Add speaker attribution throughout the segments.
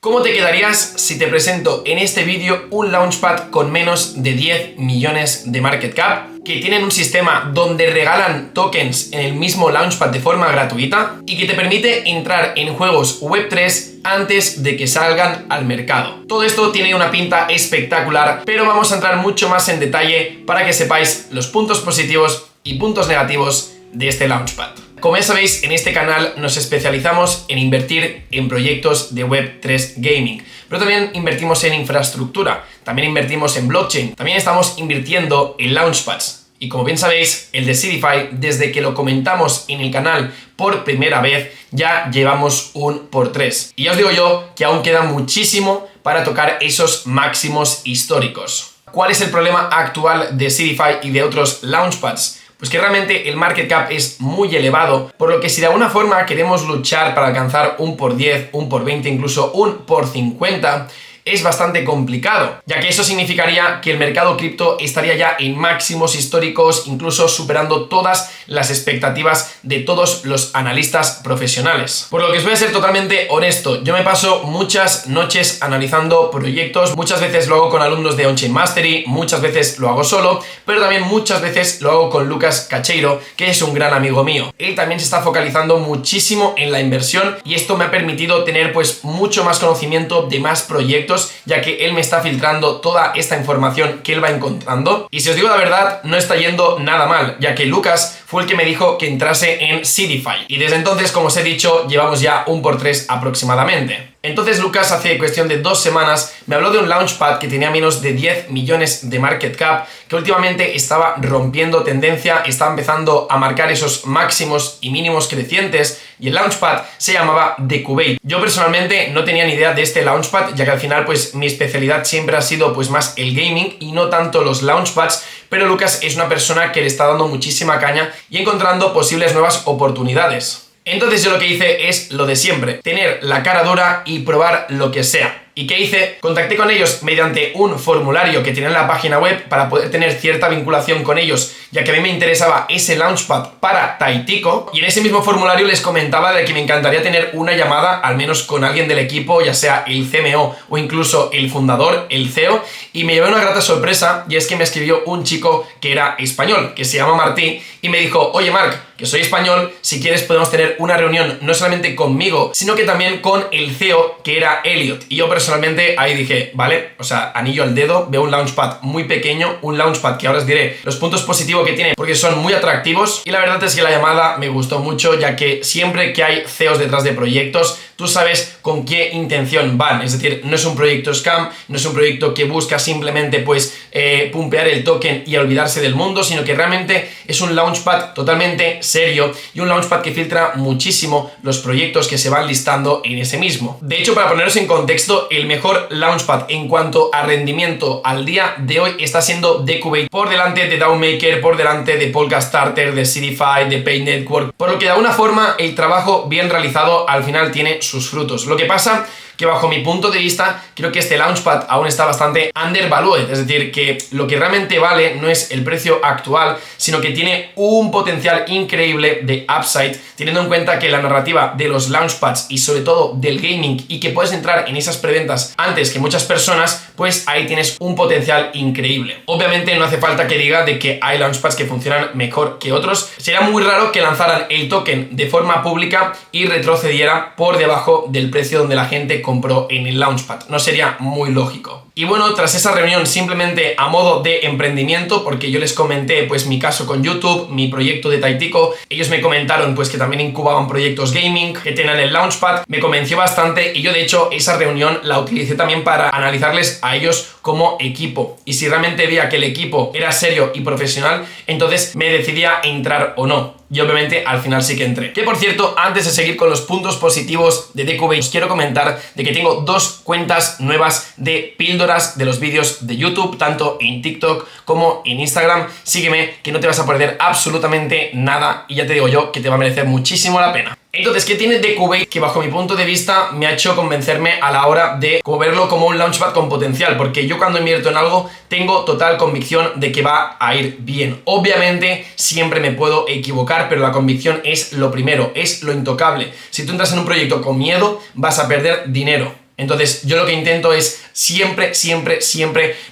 Speaker 1: ¿Cómo te quedarías si te presento en este vídeo un Launchpad con menos de 10 millones de market cap? Que tienen un sistema donde regalan tokens en el mismo Launchpad de forma gratuita y que te permite entrar en juegos Web3 antes de que salgan al mercado. Todo esto tiene una pinta espectacular, pero vamos a entrar mucho más en detalle para que sepáis los puntos positivos y puntos negativos de este Launchpad. Como ya sabéis, en este canal nos especializamos en invertir en proyectos de Web3 Gaming, pero también invertimos en infraestructura, también invertimos en blockchain, también estamos invirtiendo en Launchpads. Y como bien sabéis, el de Seedify, desde que lo comentamos en el canal por primera vez, ya llevamos un por 3. Y ya os digo yo que aún queda muchísimo para tocar esos máximos históricos. ¿Cuál es el problema actual de Seedify y de otros Launchpads? Pues que realmente el market cap es muy elevado, por lo que si de alguna forma queremos luchar para alcanzar un por 10, un por 20, incluso un por 50, es bastante complicado, ya que eso significaría que el mercado cripto estaría ya en máximos históricos, incluso superando todas las expectativas de todos los analistas profesionales. Por lo que os voy a ser totalmente honesto, yo me paso muchas noches analizando proyectos, muchas veces lo hago con alumnos de On-Chain Mastery, muchas veces lo hago solo, pero también muchas veces lo hago con Lucas Cacheiro, que es un gran amigo mío. Él también se está focalizando muchísimo en la inversión y esto me ha permitido tener pues mucho más conocimiento de más proyectos, ya que él me está filtrando toda esta información que él va encontrando. Y si os digo la verdad, no está yendo nada mal, ya que Lucas fue el que me dijo que entrase en Seedify. Y desde entonces, como os he dicho, llevamos ya un por 3 aproximadamente. Entonces Lucas hace cuestión de 2 semanas me habló de un Launchpad que tenía menos de 10 millones de market cap, que últimamente estaba rompiendo tendencia, estaba empezando a marcar esos máximos y mínimos crecientes, y el Launchpad se llamaba Decubate. Yo personalmente no tenía ni idea de este Launchpad, ya que al final pues mi especialidad siempre ha sido pues más el gaming y no tanto los Launchpads, pero Lucas es una persona que le está dando muchísima caña y encontrando posibles nuevas oportunidades. Entonces yo lo que hice es lo de siempre, tener la cara dura y probar lo que sea. ¿Y qué hice? Contacté con ellos mediante un formulario que tienen en la página web para poder tener cierta vinculación con ellos, ya que a mí me interesaba ese Launchpad para Taitico, y en ese mismo formulario les comentaba de que me encantaría tener una llamada, al menos con alguien del equipo, ya sea el CMO o incluso el fundador, el CEO, y me llevé una grata sorpresa, y es que me escribió un chico que era español, que se llama Martí, y me dijo: oye Marc, que soy español, si quieres podemos tener una reunión no solamente conmigo, sino que también con el CEO, que era Elliot. Y yo personalmente ahí dije, vale, o sea, anillo al dedo, veo un Launchpad muy pequeño, un Launchpad que ahora os diré los puntos positivos que tiene porque son muy atractivos, y la verdad es que la llamada me gustó mucho, ya que siempre que hay CEOs detrás de proyectos, tú sabes con qué intención van, es decir, no es un proyecto scam, no es un proyecto que busca simplemente pues pumpear el token y olvidarse del mundo, sino que realmente es un Launchpad totalmente serio y un Launchpad que filtra muchísimo los proyectos que se van listando en ese mismo. De hecho, para poneros en contexto, el mejor Launchpad en cuanto a rendimiento al día de hoy está siendo Decubate, por delante de DAOmaker, por delante de Polkastarter, de Seedify, de Pay Network, por lo que de alguna forma el trabajo bien realizado al final tiene sus frutos. Lo que pasa que bajo mi punto de vista creo que este Launchpad aún está bastante undervalued, es decir, que lo que realmente vale no es el precio actual, sino que tiene un potencial increíble de upside, teniendo en cuenta que la narrativa de los Launchpads y sobre todo del gaming, y que puedes entrar en esas preventas antes que muchas personas, pues ahí tienes un potencial increíble. Obviamente no hace falta que diga de que hay Launchpads que funcionan mejor que otros. Sería muy raro que lanzaran el token de forma pública y retrocediera por debajo del precio donde la gente compró en el Launchpad, no sería muy lógico. Y bueno, tras esa reunión, simplemente a modo de emprendimiento, porque yo les comenté pues mi caso con YouTube, mi proyecto de Taitico, ellos me comentaron pues que también incubaban proyectos gaming, que tenían el Launchpad, me convenció bastante, y yo de hecho esa reunión la utilicé también para analizarles a ellos como equipo, y si realmente veía que el equipo era serio y profesional, entonces me decidía entrar o no. Y obviamente al final sí que entré. Que por cierto, antes de seguir con los puntos positivos de Decubate, os quiero comentar de que tengo 2 cuentas nuevas de píldoras de los vídeos de YouTube, tanto en TikTok como en Instagram. Sígueme, que no te vas a perder absolutamente nada, y ya te digo yo que te va a merecer muchísimo la pena. Entonces, ¿qué tiene Decubate que bajo mi punto de vista me ha hecho convencerme a la hora de verlo como un Launchpad con potencial? Porque yo cuando invierto en algo tengo total convicción de que va a ir bien. Obviamente siempre me puedo equivocar, pero la convicción es lo primero, es lo intocable. Si tú entras en un proyecto con miedo, vas a perder dinero. Entonces yo lo que intento es siempre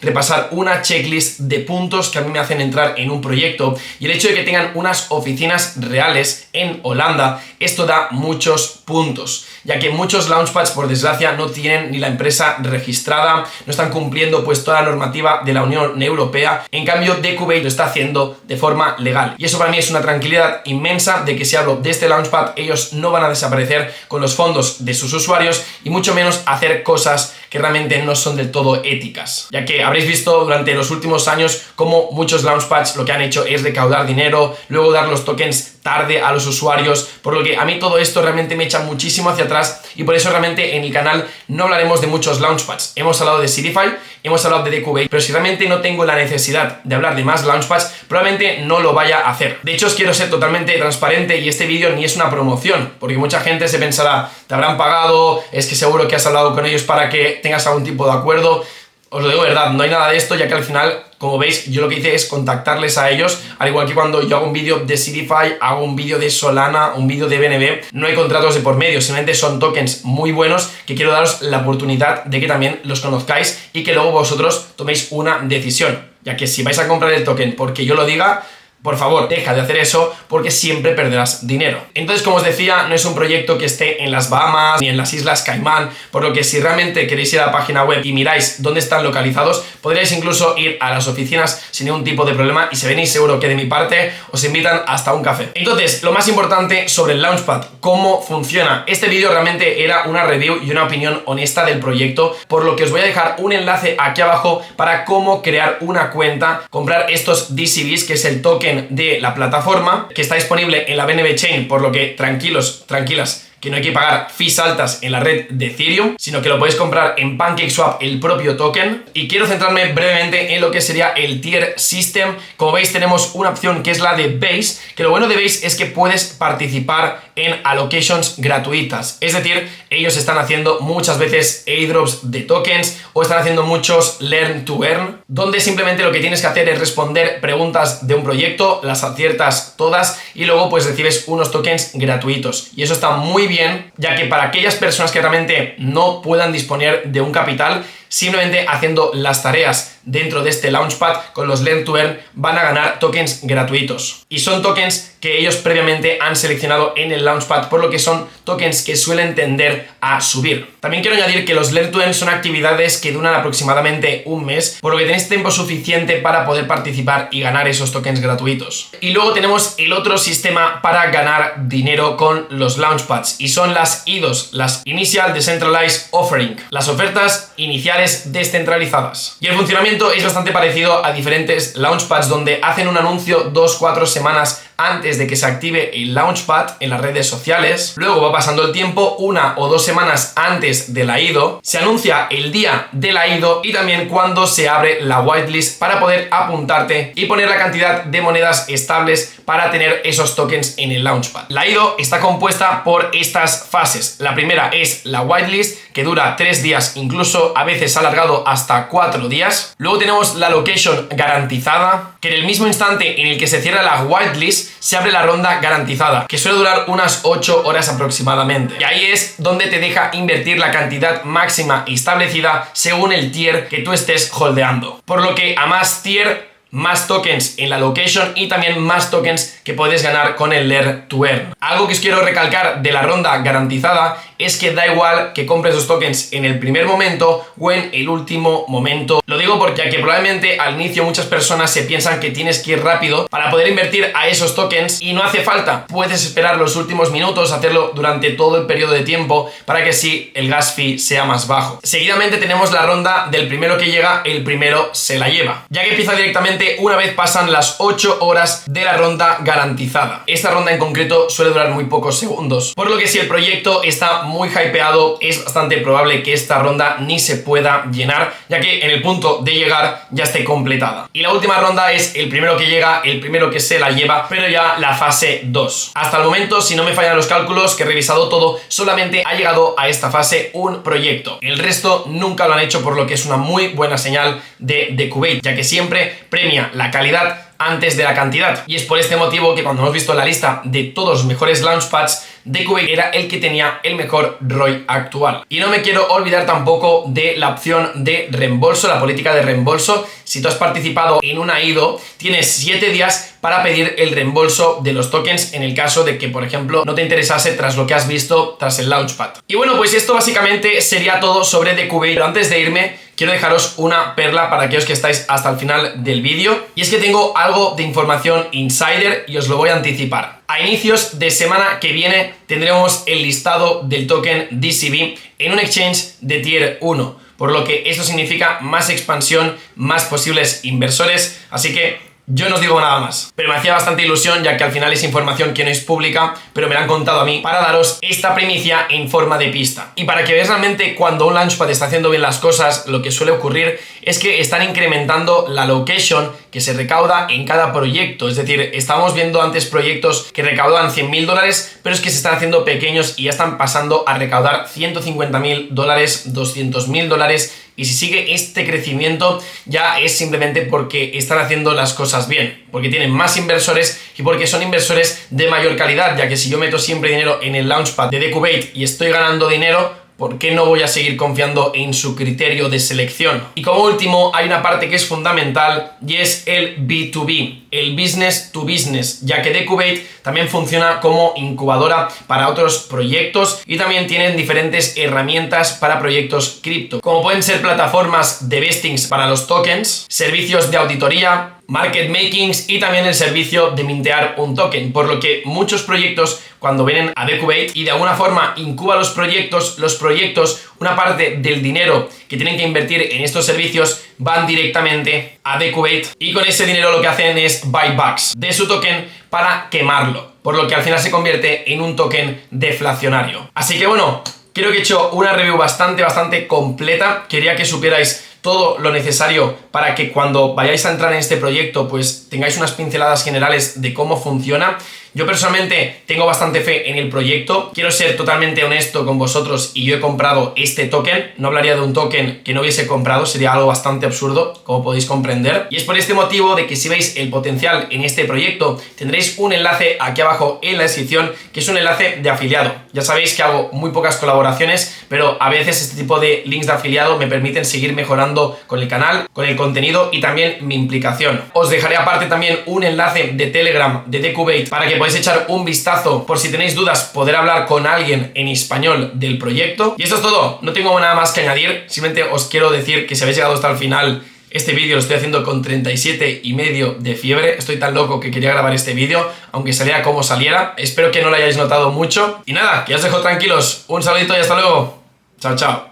Speaker 1: repasar una checklist de puntos que a mí me hacen entrar en un proyecto, y el hecho de que tengan unas oficinas reales en Holanda, esto da muchos puntos, ya que muchos launchpads por desgracia no tienen ni la empresa registrada, no están cumpliendo pues toda la normativa de la Unión Europea. En cambio Decubate lo está haciendo de forma legal, y eso para mí es una tranquilidad inmensa de que si hablo de este launchpad ellos no van a desaparecer con los fondos de sus usuarios, y mucho menos hacer cosas que realmente no son del todo éticas, ya que habréis visto durante los últimos años cómo muchos launchpads lo que han hecho es recaudar dinero, luego dar los tokens tarde a los usuarios, por lo que a mí todo esto realmente me echa muchísimo hacia atrás, y por eso realmente en el canal no hablaremos de muchos launchpads. Hemos hablado de Seedify, hemos hablado de Decubate, pero si realmente no tengo la necesidad de hablar de más launchpads, probablemente no lo vaya a hacer. De hecho, os quiero ser totalmente transparente, y este vídeo ni es una promoción, porque mucha gente se pensará, te habrán pagado, es que seguro que has hablado con ellos para que tengas algún tipo de acuerdo. Os lo digo de verdad, no hay nada de esto, ya que al final, como veis, yo lo que hice es contactarles a ellos, al igual que cuando yo hago un vídeo de Seedify, hago un vídeo de Solana, un vídeo de BNB, no hay contratos de por medio, simplemente son tokens muy buenos que quiero daros la oportunidad de que también los conozcáis y que luego vosotros toméis una decisión, ya que si vais a comprar el token porque yo lo diga, por favor, deja de hacer eso, porque siempre perderás dinero. Entonces, como os decía, no es un proyecto que esté en las Bahamas ni en las Islas Caimán, por lo que si realmente queréis ir a la página web y miráis dónde están localizados, podríais incluso ir a las oficinas sin ningún tipo de problema, y si venís seguro que de mi parte os invitan hasta un café. Entonces, lo más importante sobre el Launchpad, cómo funciona. Este vídeo realmente era una review y una opinión honesta del proyecto, por lo que os voy a dejar un enlace aquí abajo para cómo crear una cuenta, comprar estos DCBs, que es el token de la plataforma, que está disponible en la BNB Chain, por lo que tranquilos, tranquilas, que no hay que pagar fees altas en la red de Ethereum, sino que lo podéis comprar en PancakeSwap, el propio token. Y quiero centrarme brevemente en lo que sería el Tier System. Como veis, tenemos una opción que es la de Base, que lo bueno de Base es que puedes participar en allocations gratuitas, es decir, ellos están haciendo muchas veces airdrops de tokens, o están haciendo muchos learn to earn, donde simplemente lo que tienes que hacer es responder preguntas de un proyecto, las aciertas todas, y luego pues recibes unos tokens gratuitos, y eso está muy bien, ya que para aquellas personas que realmente no puedan disponer de un capital, simplemente haciendo las tareas dentro de este Launchpad con los Learn to Earn van a ganar tokens gratuitos, y son tokens que ellos previamente han seleccionado en el Launchpad, por lo que son tokens que suelen tender a subir. También quiero añadir que los Learn to Earn son actividades que duran aproximadamente un mes, por lo que tenéis tiempo suficiente para poder participar y ganar esos tokens gratuitos. Y luego tenemos el otro sistema para ganar dinero con los Launchpads, y son las IDOs, las Initial Decentralized Offering, las ofertas iniciales descentralizadas. Y el funcionamiento es bastante parecido a diferentes Launchpads, donde hacen un anuncio 2-4 semanas antes de que se active el Launchpad en las redes sociales. Luego va pasando el tiempo, 1 o 2 semanas antes de la IDO, se anuncia el día de la IDO y también cuando se abre la whitelist para poder apuntarte y poner la cantidad de monedas estables para tener esos tokens en el Launchpad. La IDO está compuesta por estas fases. La primera es la whitelist, que dura 3 días, incluso a veces alargado hasta 4 días. Luego tenemos la location garantizada, que en el mismo instante en el que se cierra la whitelist se abre la ronda garantizada, que suele durar unas 8 horas aproximadamente. Y ahí es donde te deja invertir la cantidad máxima establecida según el tier que tú estés holdeando. Por lo que a más tier, más tokens en la location, y también más tokens que puedes ganar con el Learn to Earn. Algo que os quiero recalcar de la ronda garantizada es que da igual que compres los tokens en el primer momento o en el último momento. Lo digo porque aquí probablemente al inicio muchas personas se piensan que tienes que ir rápido para poder invertir a esos tokens, y no hace falta. Puedes esperar los últimos minutos, hacerlo durante todo el periodo de tiempo para que así el gas fee sea más bajo. Seguidamente tenemos la ronda del primero que llega, el primero se la lleva, ya que empieza directamente una vez pasan las 8 horas de la ronda garantizada. Esta ronda en concreto suele durar muy pocos segundos, por lo que si el proyecto está muy hypeado es bastante probable que esta ronda ni se pueda llenar, ya que en el punto de llegar ya esté completada. Y la última ronda es el primero que llega, el primero que se la lleva, pero ya la fase 2. Hasta el momento, si no me fallan los cálculos, que he revisado todo, solamente ha llegado a esta fase un proyecto. El resto nunca lo han hecho, por lo que es una muy buena señal de Decubate, ya que siempre premia la calidad antes de la cantidad. Y es por este motivo que cuando hemos visto la lista de todos los mejores launchpads, Decubate era el que tenía el mejor ROI actual. Y no me quiero olvidar tampoco de la opción de reembolso, la política de reembolso. Si tú has participado en una IDO, tienes 7 días para pedir el reembolso de los tokens en el caso de que, por ejemplo, no te interesase tras lo que has visto tras el launchpad. Y bueno, pues esto básicamente sería todo sobre Decubate. Pero antes de irme, quiero dejaros una perla para aquellos que estáis hasta el final del vídeo. Y es que tengo algo de información insider y os lo voy a anticipar. A inicios de semana que viene tendremos el listado del token DCB en un exchange de Tier 1, por lo que esto significa más expansión, más posibles inversores, así que yo no os digo nada más, pero me hacía bastante ilusión ya que al final es información que no es pública, pero me la han contado a mí para daros esta primicia en forma de pista. Y para que veáis realmente cuando un launchpad está haciendo bien las cosas, lo que suele ocurrir es que están incrementando la location que se recauda en cada proyecto. Es decir, estábamos viendo antes proyectos que recaudaban $100.000, pero es que se están haciendo pequeños y ya están pasando a recaudar $150.000, $200.000. Y si sigue este crecimiento ya es simplemente porque están haciendo las cosas bien, porque tienen más inversores y porque son inversores de mayor calidad, ya que si yo meto siempre dinero en el launchpad de Decubate y estoy ganando dinero, ¿por qué no voy a seguir confiando en su criterio de selección? Y como último, hay una parte que es fundamental y es el B2B, el business to business, ya que Decubate también funciona como incubadora para otros proyectos y también tienen diferentes herramientas para proyectos cripto, como pueden ser plataformas de vestings para los tokens, servicios de auditoría, market makings y también el servicio de mintear un token, por lo que muchos proyectos cuando vienen a Decubate y de alguna forma incuba los proyectos, una parte del dinero que tienen que invertir en estos servicios van directamente a Decubate y con ese dinero lo que hacen es buybacks de su token para quemarlo, por lo que al final se convierte en un token deflacionario. Así que bueno, creo que he hecho una review bastante completa. Quería que supierais todo lo necesario para que cuando vayáis a entrar en este proyecto pues tengáis unas pinceladas generales de cómo funciona. Yo personalmente tengo bastante fe en el proyecto, quiero ser totalmente honesto con vosotros y yo he comprado este token, no hablaría de un token que no hubiese comprado, sería algo bastante absurdo, como podéis comprender. Y es por este motivo de que si veis el potencial en este proyecto, tendréis un enlace aquí abajo en la descripción, que es un enlace de afiliado. Ya sabéis que hago muy pocas colaboraciones, pero a veces este tipo de links de afiliado me permiten seguir mejorando con el canal, con el contenido y también mi implicación. Os dejaré aparte también un enlace de Telegram de Decubate para que podáis echar un vistazo por si tenéis dudas, poder hablar con alguien en español del proyecto. Y esto es todo, no tengo nada más que añadir, simplemente os quiero decir que si habéis llegado hasta el final, este vídeo lo estoy haciendo con 37,5 de fiebre, estoy tan loco que quería grabar este vídeo, aunque saliera como saliera. Espero que no lo hayáis notado mucho. Y nada, que ya os dejo tranquilos, un saludito y hasta luego. Chao, chao.